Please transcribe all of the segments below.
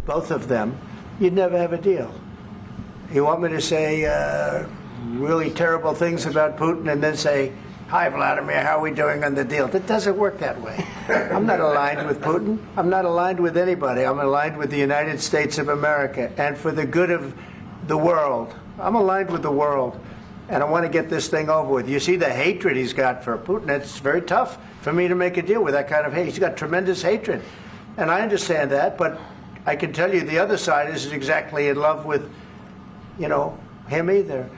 both of them, you'd never have a deal. You want me to say really terrible things about Putin and then say, "Hi, Vladimir, how are we doing on the deal?" That doesn't work that way. I'm not aligned with Putin. I'm not aligned with anybody. I'm aligned with the United States of America. And for the good of the world, I'm aligned with the world. And I want to get this thing over with. You see the hatred he's got for Putin. It's very tough for me to make a deal with that kind of hate. He's got tremendous hatred. And I understand that, but I can tell you the other side isn't exactly in love with, him either.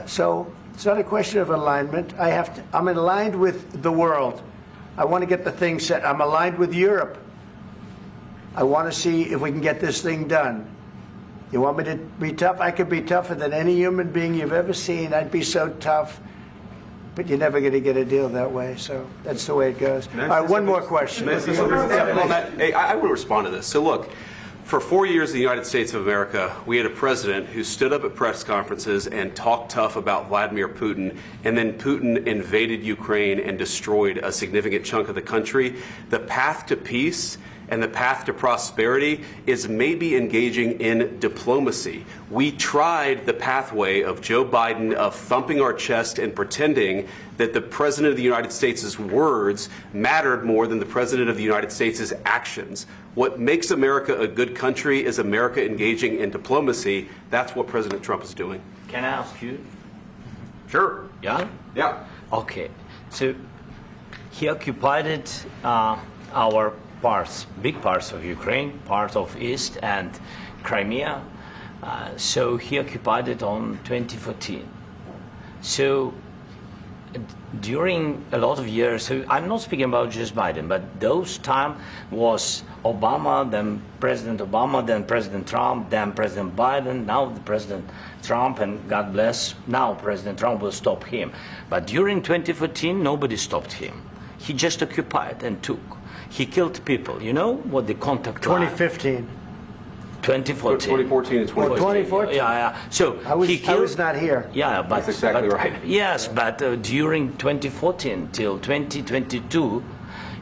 So it's not a question of alignment. I'm aligned with the world. I want to get the thing set. I'm aligned with Europe. I want to see if we can get this thing done. You want me to be tough? I could be tougher than any human being you've ever seen. I'd be so tough. But you're never going to get a deal that way. So that's the way it goes. All right, one more question. I will respond to this. So look, for 4 years in the United States of America, we had a president who stood up at press conferences and talked tough about Vladimir Putin, and then Putin invaded Ukraine and destroyed a significant chunk of the country. The path to peace and the path to prosperity is maybe engaging in diplomacy. We tried the pathway of Joe Biden of thumping our chest and pretending that the President of the United States' words mattered more than the President of the United States' actions. What makes America a good country is America engaging in diplomacy. That's what President Trump is doing. Can I ask you? Sure. Yeah? Yeah. Okay. So he occupied our parts, big parts of Ukraine, part of East and Crimea. So he occupied it on 2014. So during a lot of years, so I'm not speaking about just Biden, but those time was Obama, then President Obama, then President Trump, then President Biden, now the President Trump, and God bless, now President Trump will stop him. But during 2014, nobody stopped him. He just occupied and took. He killed people. You know what the contact 2015. 2014 and 2014. 2014. Yeah. So I was not here. Yeah, but that's exactly right. Yes, but during 2014 till 2022,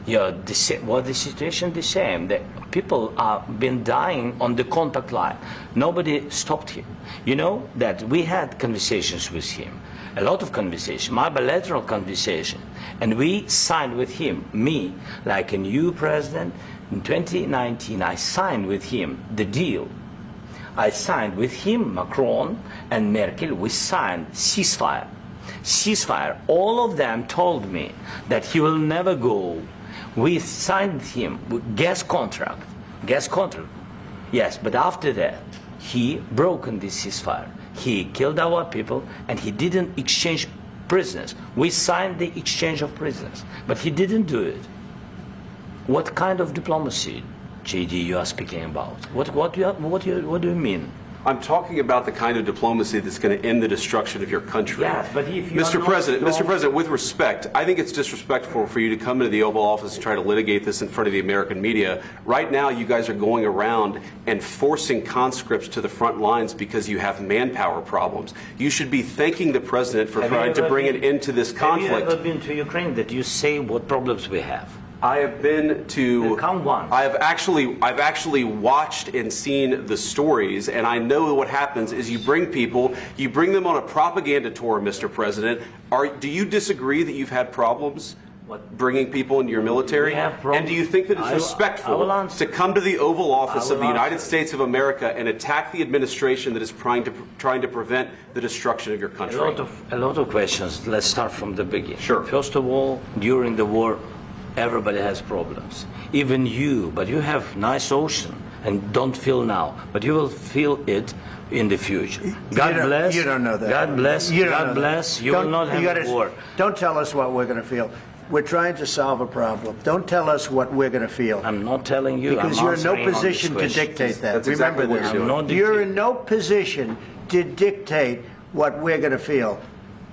the situation the same. The people have been dying on the contact line. Nobody stopped him. You know that we had conversations with him, a lot of conversation, my bilateral conversation, and we signed with him, me, like a new president. In 2019, I signed with him the deal. I signed with him, Macron and Merkel, we signed ceasefire. Ceasefire. All of them told me that he will never go. We signed with him with gas contract. Gas contract. Yes, but after that, he broken this ceasefire. He killed our people and he didn't exchange prisoners. We signed the exchange of prisoners, but he didn't do it. What kind of diplomacy, JD, you are speaking about? What do you mean? I'm talking about the kind of diplomacy that's going to end the destruction of your country. Yes, but if you Mr. President, with respect, I think it's disrespectful for you to come into the Oval Office and try to litigate this in front of the American media. Right now, you guys are going around and forcing conscripts to the front lines because you have manpower problems. You should be thanking the President for trying to bring an end to this conflict. Have you ever been to Ukraine that you say what problems we have? I have been to. Come once. I've actually watched and seen the stories, and I know what happens is you bring them on a propaganda tour, Mr. President. Do you disagree that you've had problems bringing people into your military? And do you think that it's respectful to come to the Oval Office of the United States of America and attack the administration that is trying to prevent the destruction of your country? A lot of questions. Let's start from the beginning. Sure. First of all, during the war, everybody has problems, even you, but you have nice ocean and don't feel now, but you will feel it in the future. God bless. You don't know that. God bless. God bless. You will not have a war. Don't tell us what we're going to feel. We're trying to solve a problem. Don't tell us what we're going to feel. I'm not telling you. Because you're in no position to dictate that. That's exactly Remember what this. You're in no position to dictate what we're going to feel.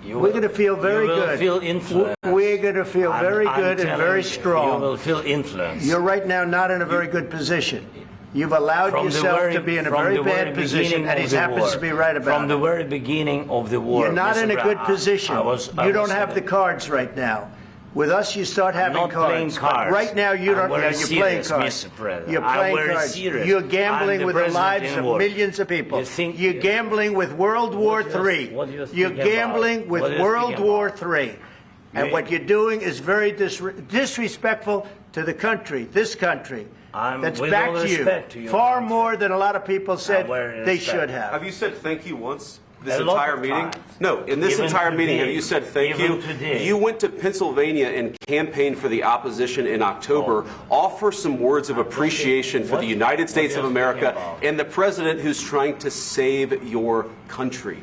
We're going to feel very good. You will feel influence. We're going to feel very good and very strong. You will feel influence. You're right now not in a very good position. You've allowed yourself to be in a very bad position, and he happens to be right about it. From the very beginning of the war. You're not in a good position. You don't have the cards right now. With us, you start having not playing cards. But cards. right now, you don't. I'm very You're playing serious, cards. Mr. President. You're I'm playing very cards. serious. You're I'm gambling the with the president lives in of war. millions of people. You think- You're gambling with World War What do you- III. what do you think You're about? gambling with What do you World think War about? III. And what you're doing is very disrespectful to the country, this country. That's with back all to you. respect to your Far country. more than a lot of people said very they respect. should have. Have you said thank you once this A lot entire of meeting? times. No, in this Even entire meeting, today. have you said thank Even you? today. You went to Pennsylvania and campaigned for the opposition in October. Offer some words of appreciation for what- the United States what of are you talking America about? and the president who's trying to save your country.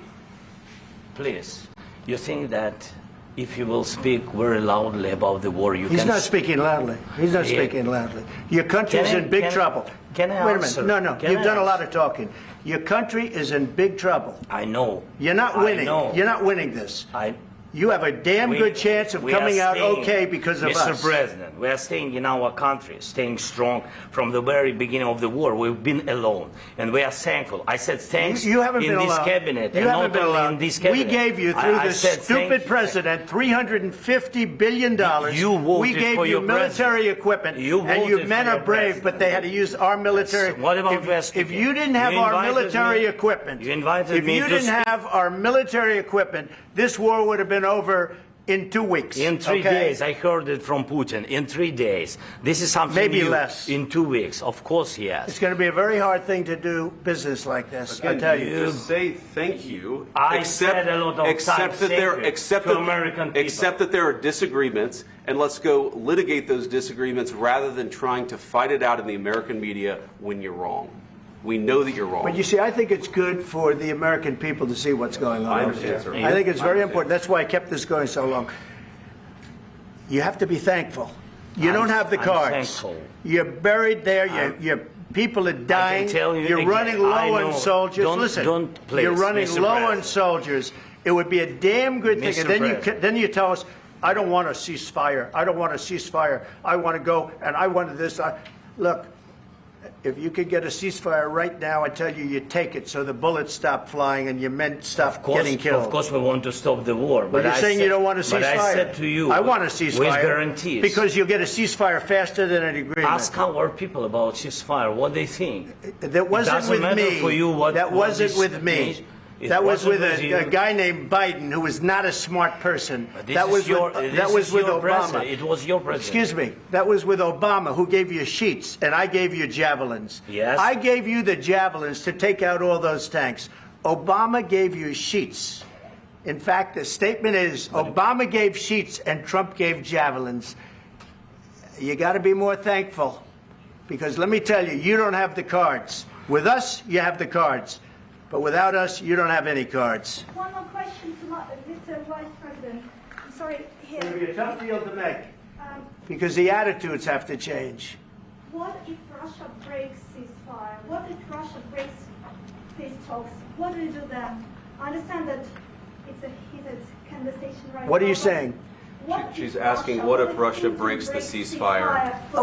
Please, you think that if you will speak very loudly about the war, you He's can... not speaking loudly. He's not Yeah. speaking loudly. Your country's Can I- in big can I- trouble. can I Wait a answer? minute. No. Can You've I done a lot answer? of talking. Your country is in big trouble. I know. You're not I winning. know. You're not winning this. I, You have a damn we- good chance of we are coming out staying- okay because of Mr. us. President, we are staying in our country, staying strong from the very beginning of the war. We've been alone, and we are thankful. I said thanks You haven't in been this alone. cabinet, You and haven't not been only alone. in this We cabinet. gave you, through I this said thank stupid you. president, $350 billion. You voted we gave for you your military president. equipment, You and you voted men for are your brave, but they had to use our military. What about if, West if Indies? you didn't have You our invited military me- equipment, you invited if me you to didn't speak. have our military equipment, this war would have been over in 2 weeks. In 3 okay? days, I heard it from Putin. In 3 days, this is something Maybe new. less. In 2 weeks, of course, yes. It's going to be a very hard thing to do business like this. I tell you. Just say thank you. I said a lot of except times that thank there, you except to that, American people. except that there are disagreements, and let's go litigate those disagreements rather than trying to fight it out in the American media when you're wrong. We know that you're wrong. But you see, I think it's good for the American people to see what's going on. I over understand, there. sir. I think it's very I understand. important. That's why I kept this going so long. You have to be thankful. You don't have the I'm cards. thankful. You're buried there. Your people are dying. tell you You're again, running low I on know. soldiers. Don't- Listen, don't please, you're running Mr. low on President. soldiers. It would be a damn good thing. Mr. And then President. then you tell us, I don't want a ceasefire. I don't want a ceasefire. I want to go and I want this. Look. If you could get a ceasefire right now, I tell you, you take it so the bullets stop flying and your men stop getting killed. Of course, we want to stop the war. But you're saying you don't want a ceasefire. But I said to you, I want a ceasefire. with guarantees. Because you'll get a ceasefire faster than an agreement. Ask our people about ceasefire, what they think. That wasn't doesn't with matter me. for you what- that what wasn't this with me. means. It That was wasn't with with a you. guy named Biden, who was not a smart person. This That is was your, with, this that was is with your Obama. president. It was your president. Excuse me. That was with Obama, who gave you sheets, and I gave you javelins. Yes. I gave you the javelins to take out all those tanks. Obama gave you sheets. In fact, the statement is Obama gave sheets and Trump gave javelins. You got to be more thankful, because let me tell you, you don't have the cards. With us, you have the cards. But without us, you don't have any cards. One more question to Mr. Vice President. I'm sorry, here. It's going to be a tough deal to make, Um, because the attitudes have to change. what if Russia breaks ceasefire? What if Russia breaks peace talks? What do we do then? I understand that it's a heated conversation right now. What are you but saying? what if She's asking, what if Russia Putin breaks the breaks ceasefire? for the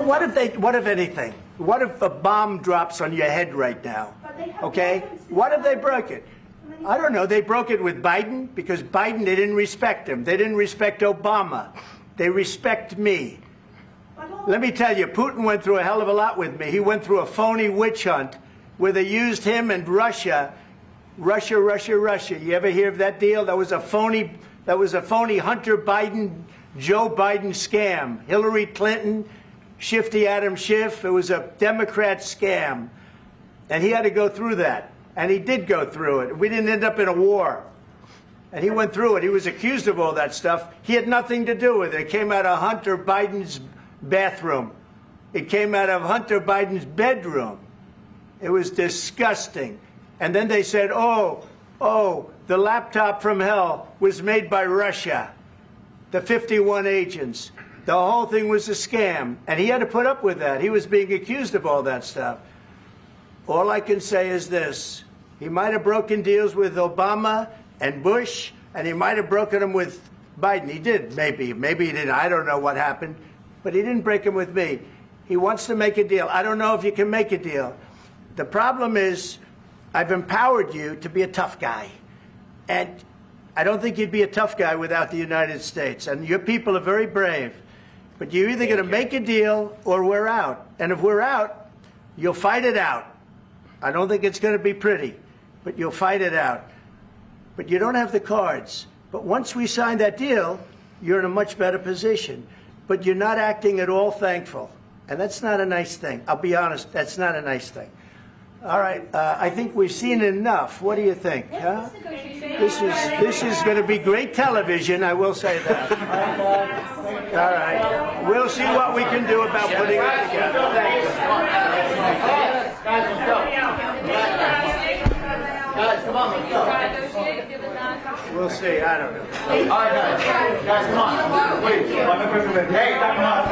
What if anything? What if a bomb drops on your head right now? But they have Okay? weapons to What if they defend broke it? I don't know. They broke it with Biden because Biden, they didn't respect him. They didn't respect Obama. They respect me. But all- Let me tell you, Putin went through a hell of a lot with me. He went through a phony witch hunt where they used him and Russia. Russia. You ever hear of that deal? That was a phony Hunter Biden, Joe Biden scam. Hillary Clinton, Shifty Adam Schiff. It was a Democrat scam. And he had to go through that. And he did go through it. We didn't end up in a war. And he went through it. He was accused of all that stuff. He had nothing to do with it. It came out of Hunter Biden's bathroom. It came out of Hunter Biden's bedroom. It was disgusting. And then they said, oh, the laptop from hell was made by Russia. The 51 agents. The whole thing was a scam. And he had to put up with that. He was being accused of all that stuff. All I can say is this. He might have broken deals with Obama and Bush, and he might have broken them with Biden. He did, maybe. Maybe he didn't. I don't know what happened. But he didn't break them with me. He wants to make a deal. I don't know if you can make a deal. The problem is I've empowered you to be a tough guy. And I don't think you'd be a tough guy without the United States. And your people are very brave. But you're either going to make a deal or we're out. And if we're out, you'll fight it out. I don't think it's going to be pretty, but you'll fight it out. But you don't have the cards. But once we sign that deal, you're in a much better position. But you're not acting at all thankful. And that's not a nice thing. I'll be honest, that's not a nice thing. All right, I think we've seen enough. What do you think? Huh? This is going to be great television, I will say that. All right. We'll see what we can do about putting it together. Thank you. Guys, let's go. Guys, come on, let's go. We'll see. I don't know. All right, guys. Guys, come on. Wait. Hey, come on.